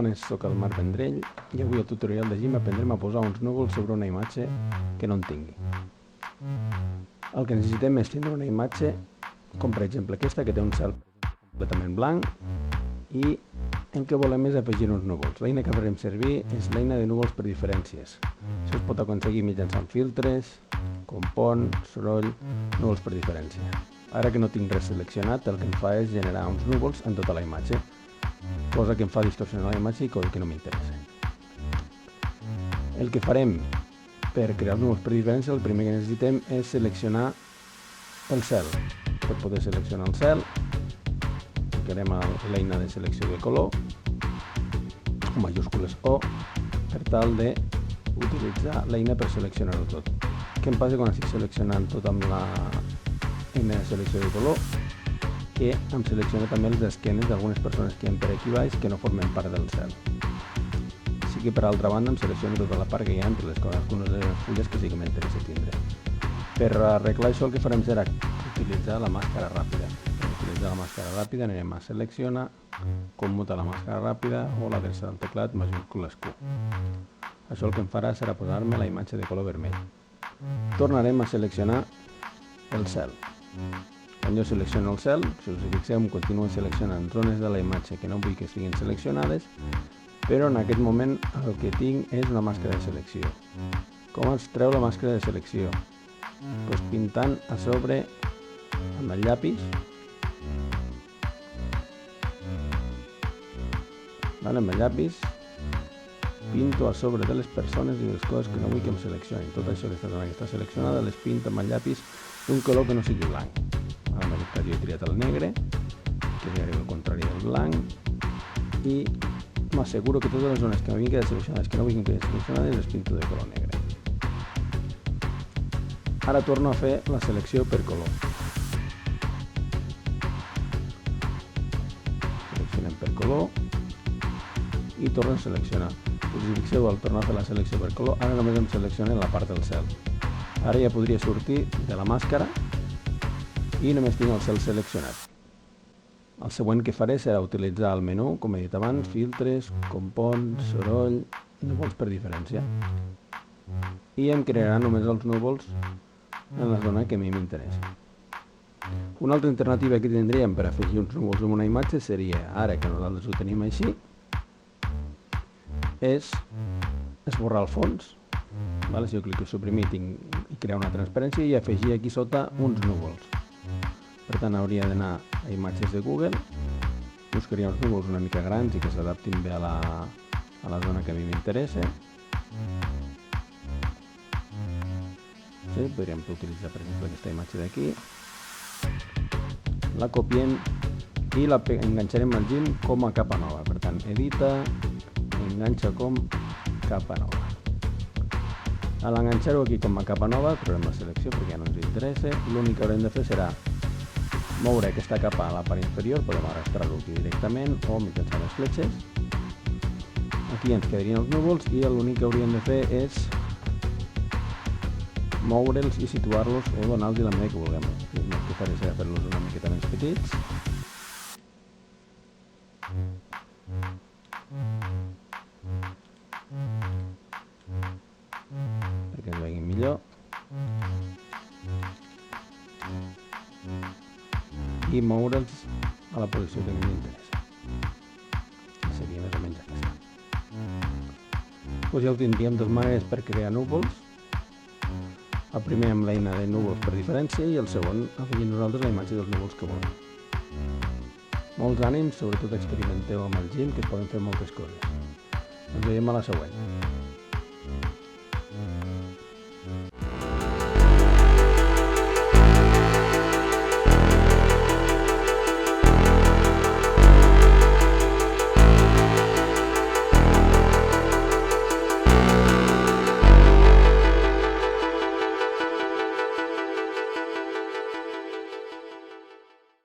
bones, soc el Marc Vendrell i avui al tutorial de GIMP aprendrem a posar uns núvols sobre una imatge que no en tingui. El que necessitem és tindre una imatge com per exemple aquesta que té un cel completament blanc i el que volem és afegir uns núvols. L'eina que farem servir és l'eina de núvols per diferències. Això es pot aconseguir mitjançant filtres, compon, soroll, núvols per diferència. Ara que no tinc res seleccionat, el que em fa és generar uns núvols en tota la imatge, cosa que em fa distorsionar la imatge i cosa que no m'interessa. El que farem per crear els núvols per diferència, el primer que necessitem és seleccionar el cel. Per poder seleccionar el cel, ficarem a l'eina de selecció de color, amb majúscules O, per tal d'utilitzar l'eina per seleccionar-ho tot. Què em passa quan estic seleccionant tot amb l'eina de selecció de color? Que em selecciona també les esquenes d'algunes persones que hi ha per aquí baix que no formen part del cel. Sí que per altra banda em selecciona tota la part que hi ha entre algunes de les fulles que sí que m'interessa tindre. Per arreglar això el que farem serà utilitzar la màscara ràpida. Per utilitzar la màscara ràpida anirem a seleccionar, commuta la màscara ràpida o l'adreça del teclat majúscules Q. Això el que em farà serà posar-me la imatge de color vermell. Tornarem a seleccionar el cel. Quan jo selecciono el cel, si us fixeu, em continuo seleccionant zones de la imatge que no vull que estiguin seleccionades, però en aquest moment el que tinc és una màscara de selecció. Com es treu la màscara de selecció? Doncs pintant a sobre amb el llapis, amb el llapis, pinto a sobre de les persones i de les coses que no vull que em seleccionin. Tot això que està seleccionada les pinto amb el llapis d'un color que no sigui blanc. En aquest cas jo he triat el negre, que seria el contrari del blanc, i m'asseguro que totes les zones que m'havien quedat seleccionades, que no vull que quedin seleccionades, les pinto de color negre. Ara torno a fer la selecció per color. Seleccionem per color i torno a seleccionar. Si fixeu, al tornar a fer la selecció per color, ara només em selecciona la part del cel. Ara ja podria sortir de la màscara i només tinc el cel seleccionat. El següent que faré serà utilitzar el menú, com he dit abans, filtres, compon, soroll, núvols per diferència. I em crearà només els núvols en la zona que a mi m'interessa. Una altra alternativa que tindríem per afegir uns núvols en una imatge seria, ara que nosaltres ho tenim així, és esborrar el fons. Si jo clico suprimir i crear una transparència i afegir aquí sota uns núvols. Per tant, hauria d'anar a imatges de Google, buscaria uns núvols una mica grans i que s'adaptin bé a la zona que a mi m'interessa. Podríem utilitzar, per exemple, aquesta imatge d'aquí. La copiem i la enganxarem al GIMP com a capa nova. Per tant, edita, enganxa com capa nova. A l'enganxar-ho aquí com a capa nova, trobem la selecció perquè ja no ens interessa. L'únic que haurem de fer serà moure aquesta capa a la part inferior, podem arrastrar-lo aquí directament o mitjançant les fletxes. Aquí ens quedarien els núvols i l'únic que hauríem de fer és moure'ls i situar-los o donar-los la mida que vulguem. El que faré serà fer-los una miqueta més petits. Perquè ens veguin millor. I moure'ls a la posició que a mi m'interessa. Seria més o menys aquesta. Ja ho tindríem dues maneres per crear núvols. El primer amb l'eina de núvols per diferència i el segon afegint nosaltres la imatge dels núvols que volem. Molts ànims, sobretot experimenteu amb el GIMP, que es poden fer moltes coses. Ens veiem a la següent.